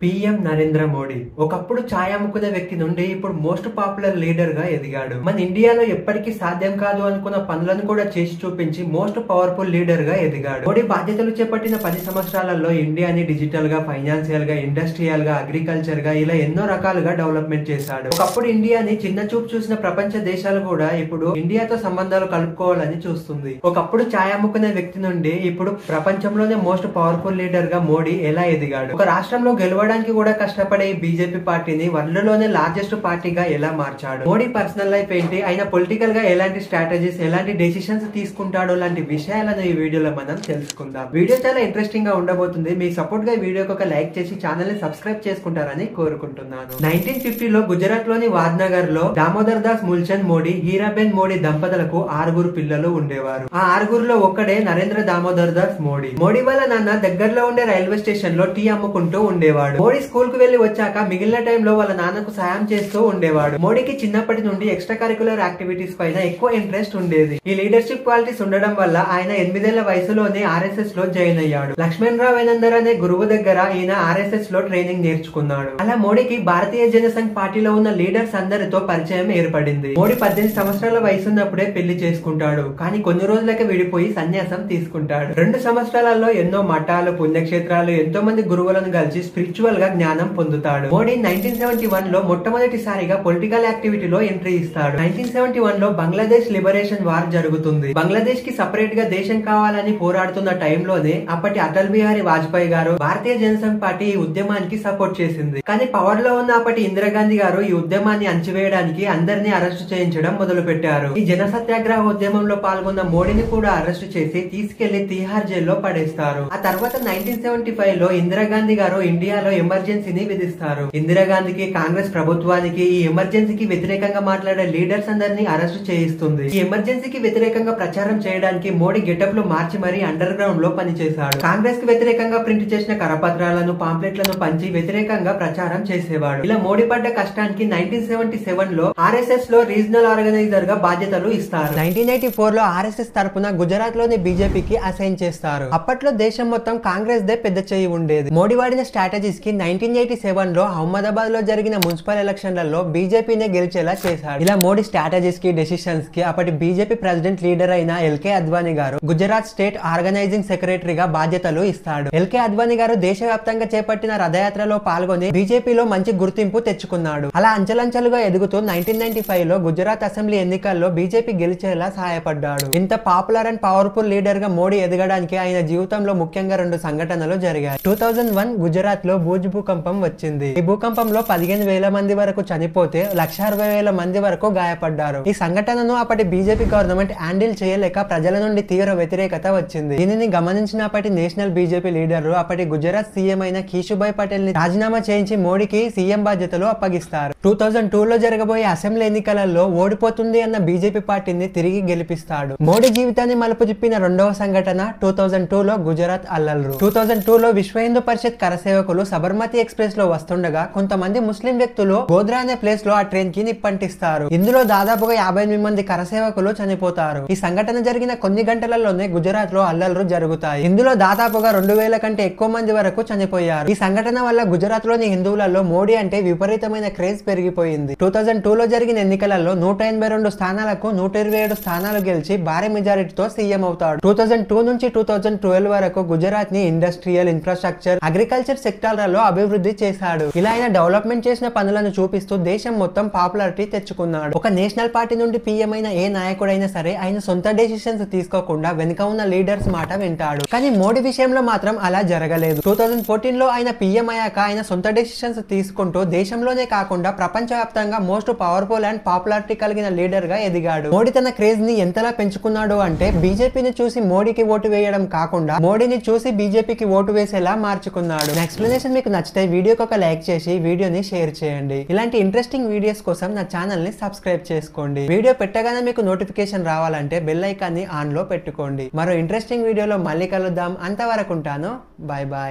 PM Narendra Modi ఒకప్పుడు ఛాయ్ అమ్ముకునే వ్యక్తి నుండి ఇప్పుడు మోస్ట్ పాపులర్ లీడర్ గా ఎదిగాడు. మన ఇండియాలో ఎప్పటికీ సాధ్యం కాదు అనుకున్న పనులను కూడా చేసి చూపించి మోస్ట్ పవర్ఫుల్ లీడర్ గా ఎదిగాడు. మోడీ బాధ్యతలు చేపట్టిన 10 సంవత్సరాలలో ఇండియాని డిజిటల్ గా, ఫైనాన్షియల్ గా, ఇండస్ట్రియల్ గా, అగ్రికల్చర్ గా ఇలా ఎన్నో రకాలుగా డెవలప్మెంట్ చేశాడు. ఒకప్పుడు ఇండియాని చిన్న చూపు చూసిన ప్రపంచ దేశాలు కూడా ఇప్పుడు ఇండియాతో సంబంధాలు కలుపుకోవాలని చూస్తుంది. ఒకప్పుడు ఛాయ్ అమ్ముకునే వ్యక్తి నుండి ఇప్పుడు ప్రపంచంలోనే మోస్ట్ పవర్ఫుల్ లీడర్ గా మోడీ ఎలా ఎదిగాడు. ఒక రాష్ట్రంలో గెలవడానికి కూడా కష్టపడే బీజేపీ పార్టీని వరల్డ్ లోనే లార్జెస్ట్ పార్టీగా ఎలా మార్చాడు. మోడీ పర్సనల్ లైఫ్ ఏంటి, ఆయన పొలిటికల్ గా ఎలాంటి స్ట్రాటజీస్, ఎలాంటి డెసిషన్స్ తీసుకుంటాడో లాంటి విషయాలను ఈ వీడియోలో మనం తెలుసుకుందాం. వీడియో చాలా ఇంట్రెస్టింగ్ గా ఉండబోతుంది. మీ సపోర్ట్ గా వీడియోకి ఒక లైక్ చేసి ఛానల్ ని సబ్స్క్రైబ్ చేసుకుంటారని కోరుకుంటున్నాను. 1950లో గుజరాత్ లోని వాద్నగర్ లో దామోదర్ దాస్ ముల్చంద్ మోడీ, హీరాబెన్ మోడీ దంపతులకు 6 పిల్లలు ఉండేవారు. ఆ 6లో ఒక్కడే నరేంద్ర దామోదర్ దాస్ మోడీ. మోడీ వాళ్ళ నాన్న దగ్గరలో ఉండే రైల్వే స్టేషన్ లో టీ అమ్ముకుంటూ ఉండేవాడు. మోడీ స్కూల్ కు వెళ్లి వచ్చాక మిగిలిన టైంలో వాళ్ళ నాన్నకు సాయం చేస్తూ ఉండేవాడు. మోడీకి చిన్నప్పటి నుండి ఎక్స్ట్రా కరికులర్ యాక్టివిటీస్ పైన ఎక్కువ ఇంట్రెస్ట్ ఉండేది. ఈ లీడర్షిప్ క్వాలిటీస్ ఉండడం వల్ల ఆయన 8 ఏళ్ల వయసులోనే ఆర్ఎస్ఎస్ లో జాయిన్ అయ్యాడు. లక్ష్మణ్ రావ్ ఎనందర్ అనే గురువు దగ్గర ఈయన ఆర్ఎస్ఎస్ లో ట్రైనింగ్ నేర్చుకున్నాడు. అలా మోడీకి భారతీయ జనసంఘ్ పార్టీలో ఉన్న లీడర్స్ అందరితో పరిచయం ఏర్పడింది. మోడీ 18 సంవత్సరాల వయసున్నప్పుడే పెళ్లి చేసుకుంటాడు. కానీ కొన్ని రోజులకే విడిపోయి సన్యాసం తీసుకుంటాడు. 2 సంవత్సరాలలో ఎన్నో మఠాలు, పుణ్యక్షేత్రాలు, ఎంతో మంది గురువులను కలిసి స్పిరిచువల్ గా జ్ఞానం పొందుతాడు. మోడీ 1971 లో మొట్టమొదటిసారిగా పొలిటికల్ యాక్టివిటీలో ఎంట్రీ ఇస్తాడు. 1971 లో బంగ్లాదేశ్ లిబరేషన్ వార్ జరుగుతుంది. బంగ్లాదేశ్ కి సపరేట్ గా దేశం కావాలని పోరాడుతున్న టైంలోనే అప్పటి అటల్ బిహారీ వాజ్పేయి గారు భారతీయ జనసంఘ్ పార్టీ ఈ ఉద్యమానికి సపోర్ట్ చేసింది. కానీ పవర్ లో ఉన్న అప్పటి ఇందిరాగాంధీ గారు ఈ ఉద్యమాన్ని అణచివేయడానికి అందరినీ అరెస్టు చేయించడం మొదలు పెట్టారు. ఈ జన సత్యాగ్రహ ఉద్యమంలో పాల్గొన్న మోడీని కూడా అరెస్టు చేసి తీసుకెళ్లి తిహార్ జైల్లో పడేస్తారు. ఆ తర్వాత 1975 లో ఇందిరాగాంధీ గారు ఇండియాలో ఎమర్జెన్సీని విధిస్తారు. ఇందిరాగాంధీకి, కాంగ్రెస్ ప్రభుత్వానికి ఈ ఎమర్జెన్సీకి వ్యతిరేకంగా మాట్లాడే లీడర్స్ అందరినీ అరెస్టు చేయిస్తుంది. ఈ ఎమర్జెన్సీకి వ్యతిరేకంగా ప్రచారం చేయడానికి మోడీ గెటప్ లో మార్చి మరీ అండర్ గ్రౌండ్ లో పనిచేశాడు. కాంగ్రెస్ కి వ్యతిరేకంగా ప్రింట్ చేసిన కరపత్రాలను, పాంప్లెట్లను పంచి వ్యతిరేకంగా ప్రచారం చేసేవాడు. ఇలా మోడీ పడ్డ కష్టానికి 1977 లో ఆర్ఎస్ఎస్ లో రీజనల్ ఆర్గనైజర్ గా బాధ్యతలు ఇస్తారు. 1984 లో ఆర్ఎస్ఎస్ తరపున గుజరాత్ లోని బీజేపీకి అసైన్ చేస్తారు. అప్పట్లో దేశం మొత్తం కాంగ్రెస్ దే పెద్ద చెయ్యి ఉండేది. మోడీ వాడిన స్ట్రాటజీస్ కి 1987 లో అహ్మదాబాద్ లో జరిగిన మున్సిపల్ ఎలక్షన్లలో బీజేపీనే గెలిచేలా చేశాడు. ఇలా మోడీ స్ట్రాటజీస్ కి, డెసిషన్స్ కి అప్పటి బీజేపీ ప్రెసిడెంట్ లీడర్ అయిన ఎల్కే అద్వానీ గారు గుజరాత్ స్టేట్ ఆర్గనైజింగ్ సెక్రటరీగా బాధ్యతలు ఇస్తాడు. ఎల్కే అద్వానీ గారు దేశవ్యాప్తంగా చేపట్టిన రథయాత్రలో పాల్గొని బీజేపీలో మంచి గుర్తింపు తెచ్చుకున్నాడు. అలా అంచెలంచెలుగా ఎదుగుతూ 1995 లో గుజరాత్ అసెంబ్లీ ఎన్నికల్లో బీజేపీ గెలిచేలా సహాయపడ్డాడు. ఇంత పాపులర్ అండ్ పవర్ఫుల్ లీడర్ గా మోడీ ఎదగడానికి ఆయన జీవితంలో ముఖ్యంగా 2 సంఘటనలు జరిగాయి. 2001 గుజరాత్ లో భూజ్ భూకంపం వచ్చింది. ఈ భూకంపంలో 15,000 మంది వరకు చనిపోతే 1,60,000 మంది వరకు గాయపడ్డారు. ఈ సంఘటనను అప్పటి బీజేపీ గవర్నమెంట్ హ్యాండిల్ చేయలేక ప్రజల నుండి తీవ్ర వ్యతిరేకత వచ్చింది. దీనిని గమనించిన అప్పటి నేషనల్ బీజేపీ లీడర్లు అప్పటి గుజరాత్ సీఎం అయిన కేశుభాయ్ పటేల్ ని రాజీనామా చేయించి మోడీకి సీఎం బాధ్యతలు అప్పగిస్తారు. 2002 లో జరగబోయే అసెంబ్లీ ఎన్నికలలో ఓడిపోతుంది అన్న బీజేపీ పార్టీని తిరిగి గెలిపిస్తాడు. మోడీ జీవితాన్ని మలుపు తిప్పిన 2వ సంఘటన 2002 లో గుజరాత్ అల్లర్లు. 2002 లో విశ్వ హిందూ పరిషత్ కరసేవకులు సబర్మతి ఎక్స్ప్రెస్ లో వస్తుండగా కొంతమంది ముస్లిం వ్యక్తులు గోద్రా అనే ప్లేస్ లో ఆ ట్రైన్ కి నిప్పంటిస్తారు. ఇందులో దాదాపుగా 58 మంది కరసేవకులు చనిపోతారు. ఈ సంఘటన జరిగిన కొన్ని గంటలలోనే గుజరాత్ లో అల్లర్లు జరుగుతాయి. ఇందులో దాదాపుగా 2,000 కంటే ఎక్కువ మంది వరకు చనిపోయారు. ఈ సంఘటన వల్ల గుజరాత్ లోని హిందువులలో మోడీ అంటే విపరీతమైన క్రేజ్ పెరిగిపోయింది. 2002 లో జరిగిన ఎన్నికలలో 182 స్థానాలకు 127 స్థానాలు గెలిచి భారీ మెజారిటీతో సీఎం అవుతాడు. 2002 నుంచి 2012 వరకు గుజరాత్ ని ఇండస్ట్రియల్, ఇన్ఫ్రాస్ట్రక్చర్, అగ్రికల్చర్ సెక్టార్లలో అభివృద్ధి చేశాడు. ఇలా ఆయన డెవలప్మెంట్ చేసిన పనులను చూపిస్తూ దేశం మొత్తం పాపులారిటీ తెచ్చుకున్నాడు. ఒక నేషనల్ పార్టీ నుండి పీఎం అయిన ఏ నాయకుడైనా సరే ఆయన సొంత డెసిషన్స్ తీసుకోకుండా వెనుక ఉన్న లీడర్స్ మాట వింటాడు. కానీ మోడీ విషయంలో మాత్రం అలా జరగలేదు. 2014 లో ఆయన పీఎం అయ్యాక ఆయన సొంత డెసిషన్స్ తీసుకుంటూ దేశంలోనే కాకుండా ప్రపంచవ్యాప్తంగా మోస్ట్ పవర్ఫుల్ అండ్ పాపులారిటీ కలిగిన లీడర్ గా ఎదిగాడు. మోడీ తన క్రేజ్ ని ఎంతలా పెంచుకున్నాడు అంటే బీజేపీని చూసి మోడీకి ఓటు వేయడం కాకుండా మోడీని చూసి బీజేపీకి ఓటు వేసేలా మార్చుకున్నాడు. ఎక్స్ప్లెనేషన్ మీకు నచ్చితే వీడియోకి ఒక లైక్ చేసి వీడియోని షేర్ చేయండి. ఇలాంటి ఇంట్రెస్టింగ్ వీడియోస్ కోసం నా ఛానల్ ని సబ్స్క్రైబ్ చేసుకోండి. వీడియో పెట్టగానే మీకు నోటిఫికేషన్ రావాలంటే బెల్ ఐకాన్ ని ఆన్ లో పెట్టుకోండి. మరో ఇంట్రెస్టింగ్ వీడియోలో మళ్ళీ కలుద్దాం. అంతవరకు ఉంటాను. Bye bye.